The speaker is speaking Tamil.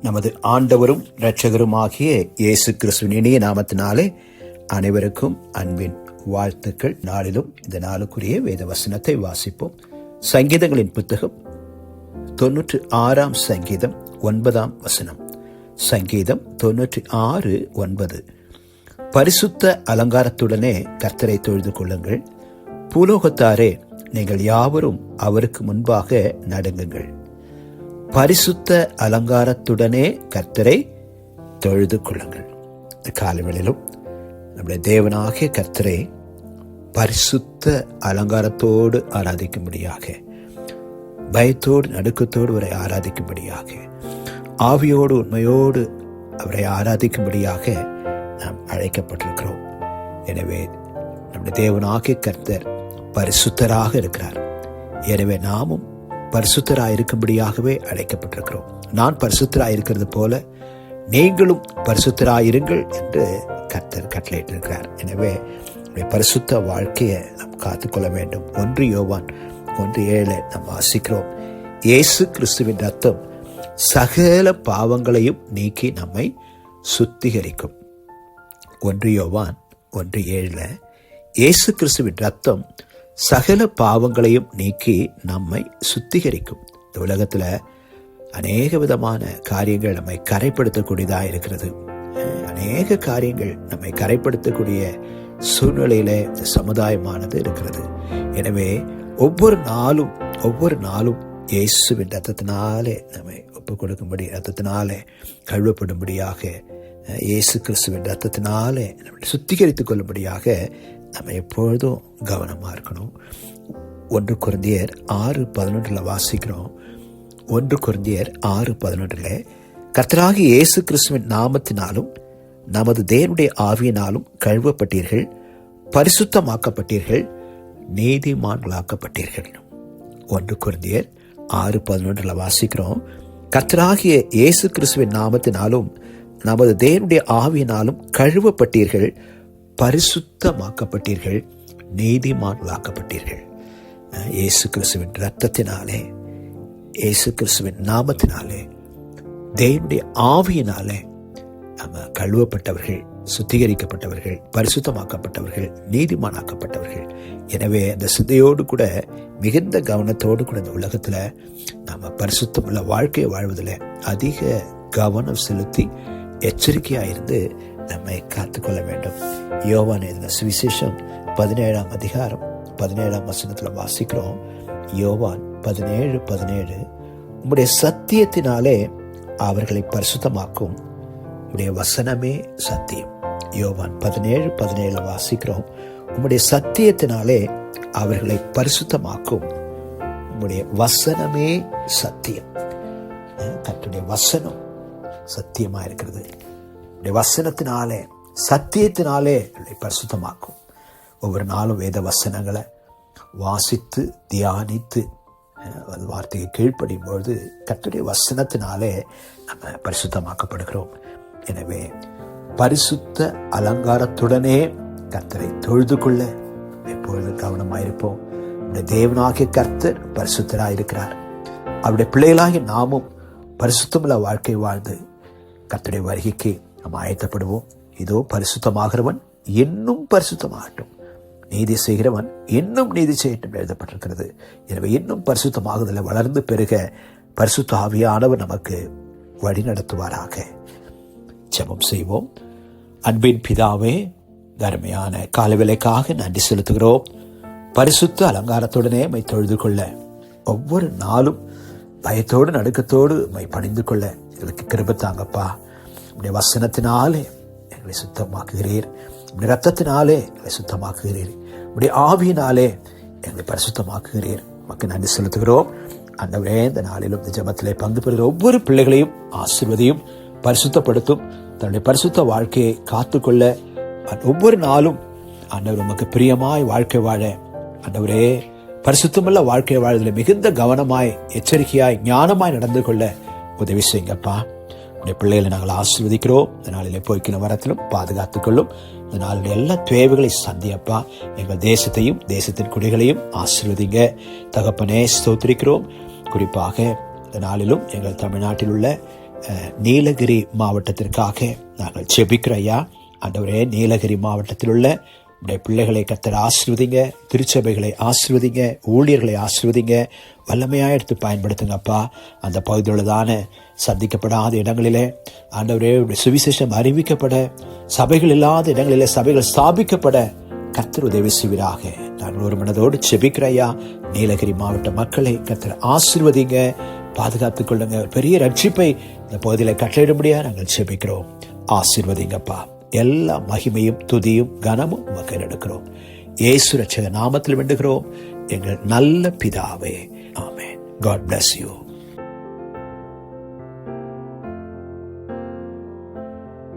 நமது ஆண்டவரும் இரட்சகருமாகிய இயேசு கிறிஸ்துவின் இனிய நாமத்தினாலே அனைவருக்கும் அன்பின் வாழ்த்துக்கள். நாளிலும் இந்த நாளுக்குரிய வேத வசனத்தை வாசிப்போம். சங்கீதங்களின் புத்தகம் 96 சங்கீதம் 9 சங்கீதம் 96:9. பரிசுத்த அலங்காரத்துடனே கர்த்தரை தொழுது கொள்ளுங்கள், பூலோகத்தாரே நீங்கள் யாவரும் அவருக்கு முன்பாக நடுங்குங்கள். பரிசுத்த அலங்காரத்துடனே கர்த்தரை தொழுது கொள்ளுங்கள். காலவேளையிலும் நம்முடைய தேவனாகிய கர்த்தரை பரிசுத்த அலங்காரத்தோடு ஆராதிக்கும்படியாக, பயத்தோடு நடுக்கத்தோடு அவரை ஆராதிக்கும்படியாக, ஆவியோடு உண்மையோடு அவரை ஆராதிக்கும்படியாக நாம் அழைக்கப்பட்டிருக்கிறோம். எனவே நம்முடைய தேவனாகிய கர்த்தர் பரிசுத்தராக இருக்கிறார். எனவே நாமும் பரிசுத்தராயிருக்கும்படியாகவே அழைக்கப்பட்டிருக்கிறோம். நான் பரிசுத்தராயிருக்கிறது போல நீங்களும் பரிசுத்தராயிருங்கள் என்று கர்த்தர் கட்டளையிட்டிருக்கிறார். எனவே பரிசுத்த வாழ்க்கையை நாம் காத்துக்கொள்ள வேண்டும். 1 யோவான் 1:7 நாம் வாசிக்கிறோம். இயேசு கிறிஸ்துவின் ரத்தம் சகல பாவங்களையும் நீக்கி நம்மை சுத்திகரிக்கும். 1 யோவான் 1:7 இயேசு கிறிஸ்துவின் ரத்தம் சகல பாவங்களையும் நீக்கி நம்மை சுத்திகரிக்கும். இந்த உலகத்தில் அநேக விதமான காரியங்கள் நம்மை கரைப்படுத்தக்கூடியதாக இருக்கிறது. அநேக காரியங்கள் நம்மை கரைப்படுத்தக்கூடிய சூழ்நிலையில இந்த சமுதாயமானது இருக்கிறது. எனவே ஒவ்வொரு நாளும் இயேசுவின் ரத்தத்தினாலே நம்மை ஒப்புக் கொடுக்கும்படி, ரத்தத்தினாலே கழுவப்படும்படியாக, இயேசு கிறிஸ்துவின் ரத்தத்தினாலே நம்மை சுத்திகரித்துக் கொள்ளும்படியாக நம்ம எப்பொழுதும் கவனமாக இருக்கணும். 1 கொரிந்தியர் 6:11 வாசிக்கிறோம். 1 கொரிந்தியர் 6:11 கர்த்தராகிய இயேசு கிறிஸ்துவின் நாமத்தினாலும் நமது தேவனுடைய ஆவியினாலும் கழுவப்பட்டீர்கள், பரிசுத்தமாக்கப்பட்டீர்கள், நீதிமான்களாக்கப்பட்டீர்கள். 1 கொரிந்தியர் 6:11 வாசிக்கிறோம். கர்த்தராகிய இயேசு கிறிஸ்துவின் நாமத்தினாலும் நமது தேவனுடைய ஆவியினாலும் கழுவப்பட்டீர்கள், பரிசுத்தமாக்கப்பட்டீர்கள், நீதிமான்களாக்கப்பட்டீர்கள். இயேசு கிறிஸ்துவின் ரத்தத்தினாலே, இயேசு கிறிஸ்துவின் நாமத்தினாலே, தேவனுடைய ஆவியினாலே நம்ம கழுவப்பட்டவர்கள், சுத்திகரிக்கப்பட்டவர்கள், பரிசுத்தமாக்கப்பட்டவர்கள், நீதிமானாக்கப்பட்டவர்கள். எனவே அந்த சிந்தையோடு கூட, மிகுந்த கவனத்தோடு கூட இந்த உலகத்தில் நம்ம பரிசுத்தமுள்ள வாழ்க்கையை வாழ்வதில் அதிக கவனம் செலுத்தி எச்சரிக்கையாக இருந்து நம்மை காத்துக்கொள்ள வேண்டும். யோவான் எழுதின சுவிசேஷம் 17:17 வாசிக்கிறோம். யோவான் 17:17 உம்முடைய சத்தியத்தினாலே அவர்களை பரிசுத்தமாக்கும், உம்முடைய வசனமே சத்தியம். யோவான் 17:17 வாசிக்கிறோம். உம்முடைய சத்தியத்தினாலே அவர்களை பரிசுத்தமாக்கும், உம்முடைய வசனமே சத்தியம். கர்த்தருடைய வசனம் சத்தியமா இருக்கிறது. வசனத்தினாலே, சத்தியத்தினாலே பரிசுத்தமாக்கும். ஒவ்வொரு நாளும் வேத வசனங்களை வாசித்து தியானித்து வார்த்தையை கீழ்ப்படியும் பொழுது கர்த்தருடைய வசனத்தினாலே நம்ம பரிசுத்தமாக்கப்படுகிறோம். எனவே பரிசுத்த அலங்காரத்துடனே கர்த்தரை தொழுது கொள்ள எப்பொழுது கவனமாயிருப்போம். தேவனாகிய கர்த்தர் பரிசுத்தராயிருக்கிறார். அவருடைய பிள்ளைகளாகிய நாமும் பரிசுத்தமுள்ள வாழ்க்கை வாழ்ந்து கர்த்தருடைய வருகைக்கு நாம் ஆயத்தப்படுவோம். இதோ பரிசுத்தமாகிறவன் இன்னும் பரிசுத்தமாகட்டும், நீதி செய்கிறவன் இன்னும் நீதி செய்யட்டும் எழுதப்பட்டிருக்கிறது. எனவே இன்னும் பரிசுத்தமாகுதலில் வளர்ந்து பெருக பரிசுத்த ஆவியானவர் நமக்கு வழி நடத்துவாராக. ஜெபம் செய்வோம். அன்பின் பிதாவே, அருமையான காலவேளைக்காக நன்றி செலுத்துகிறோம். பரிசுத்த அலங்காரத்துடனே மை தொழுது கொள்ள, ஒவ்வொரு நாளும் பயத்தோடு நடுக்கத்தோடு மை பணிந்து கொள்ள எங்களுக்கு கிருபை தாங்கப்பா. உடைய வசனத்தினாலே எங்களை சுத்தமாக்குகிறீர், உடைய ரத்தத்தினாலே எங்களை சுத்தமாக்குகிறீர், உடைய ஆவியினாலே எங்களை பரிசுத்தமாக்குகிறீர். நமக்கு நன்றி செலுத்துகிறோம். ஆண்டவரே, இந்த நாளிலும் இந்த ஜெபத்திலே பங்கு பெறுகிற ஒவ்வொரு பிள்ளைகளையும் ஆசீர்வதியும், பரிசுத்தப்படுத்தும். தன்னுடைய பரிசுத்த வாழ்க்கையை காத்துக்கொள்ள ஒவ்வொரு நாளும் ஆண்டவர் உமக்கு பிரியமாய் வாழ்க்கை வாழ, ஆண்டவரே பரிசுத்தமுள்ள வாழ்க்கை வாழ்வதில் மிகுந்த கவனமாய், எச்சரிக்கையாய், ஞானமாய் நடந்து கொள்ள உதவி செய்யுங்கப்பா. உடைய பிள்ளைகளை நாங்கள் ஆசீர்வதிக்கிறோம். இந்த நாளிலே போய்க்கிற வரத்திலும் பாதுகாத்துக் கொள்ளும். இந்த நாளில் எல்லா தேவைகளை சந்தியப்பா. எங்கள் தேசத்தையும் தேசத்தின் குடிகளையும் ஆசீர்வதிங்க தகப்பனே. ஸ்தோத்திரிக்கிறோம். குறிப்பாக இந்த நாளிலும் எங்கள் தமிழ்நாட்டில் உள்ள நீலகிரி மாவட்டத்திற்காக நாங்கள் ஜெபிக்கிறோம் ஐயா. ஆண்டவரே, நீலகிரி மாவட்டத்தில் உள்ள உடைய பிள்ளைகளை கர்த்தர் ஆசீர்வதிங்க, திருச்சபைகளை ஆசீர்வதிங்க, ஊழியர்களை ஆசீர்வதிங்க, வல்லமையாக எடுத்து பயன்படுத்துங்கப்பா. அந்த பகுதியுள்ளதான சந்திக்கப்படாத இடங்களிலே ஆண்டவரே சுவிசேஷம் அறிவிக்கப்பட, சபைகள் இல்லாத இடங்களிலே சபைகள் ஸ்தாபிக்கப்பட கர்த்தர் உதவி செய்வீராக. நாங்கள் ஒரு மனதோடு ஜெபிக்கிறையா. நீலகிரி மாவட்ட மக்களை கர்த்தர் ஆசீர்வதிங்க, பாதுகாத்துக் கொள்ளுங்க. பெரிய ரட்சிப்பை இந்த பகுதியில் கட்டளையிடும்படியா நாங்கள் ஜெபிக்கிறோம். ஆசீர்வதிங்கப்பா. எல்லா மகிமையும் துதியும் கனமும் மக்கள் எடுக்கிறோம். இயேசு ரட்சக நாமத்தில் வேண்டுகிறோம் எங்கள் நல்ல பிதாவே. ஆமென். God bless you.